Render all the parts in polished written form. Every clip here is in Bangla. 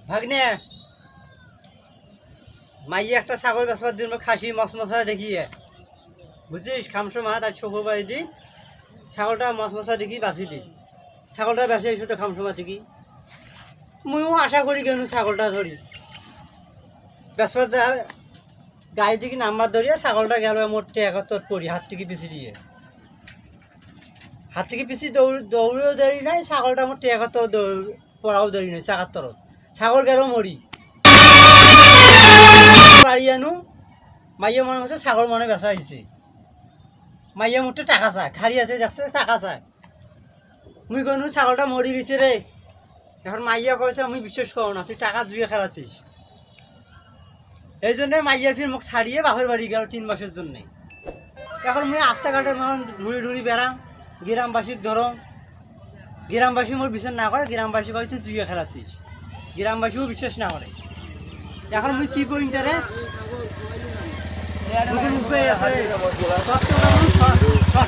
ভাগ্নে মাইয়ে একটা ছাগল বেচবার জন্য খাসি মশমশা দেখিয়ে বুঝছিস খামসো মা তার ছোপ বাড়ি দি ছাগলটা মশমশা দেখি বাঁচি দি ছাগলটা বেসে এসে তো খামসো মা দেখি মুইও আশা করি কেন ছাগলটা ধরি বেসবার যা গাড়ি থেকে নাম্বার ধরিয়ে ছাগলটা গেল মোটে একাত্তর পড়ি হাত থেকে পিছিয়ে দিয়ে হাত থেকে পিছিয়ে দৌড়েও দেরি নাই ছাগলটা মোটে একাত্তর পড়াও দেরি নাই ৭৭ ছাগল গেল মরি বাড়ি আনু মাইয়া মনে হচ্ছে ছাগল মনে বেচা হয়েছে মাইয়া মোটে টাকা চায় খাড়ি আছে যাচ্ছে টাকা চায় মুই কোনো ছাগলটা মরি গেছে রে এখন মাইয়া কয়েছে আমি বিশ্বাস করো না তুই টাকা জুয়ে খেলাছিস এই জন্যে মাইয়া ফির মোক ছাড়িয়ে বাপের বাড়ি গেল ৩ মাসের জন্যে এখন মুই রাস্তাঘাটে ঘুরি ঘুরি বেড়াম গ্রামবাসীর ধরম গ্রামবাসী মোর বিশ্বাস না করে গ্রামবাসী কয় তুই জুয়ে খেলাছিস গ্রামবাসীও বিশ্বাস না করে এখন মুই কি করি তারে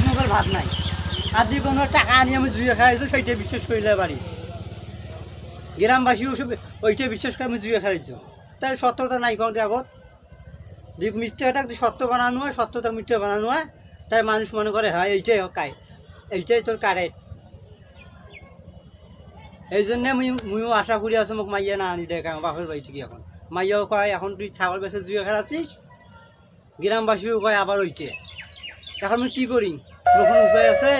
মুখের ভাত নাই আর দি কোনো টাকা আনি আমি জুয়ে খাইছো সেইটা বিশ্বাস করিলে বাড়ি গ্রামবাসীও ওইটা বিশ্বাস করে আমি জুয়ে খেলাইছো তাই সত্যতা নাই কোন আগত যে মিথ্যাটা সত্য বানানো হয় সত্যতা মিথ্যা বানানো হয় তাই মানুষ মনে করে হয় এইটাই কায় এইটাই তোর কারেক্ট এই জন্যে মুইও আশা করি আছো মোক মাইয়া না আনি দেখ বাপের বাড়ি থেকে এখন মাইয়াও কয় এখন তুই ছাগল বেচে জুয়ে খেলাছিস গ্রামবাসীও কয় আবার ওইটে এখন আমি কি করি কোনো উপায় আছে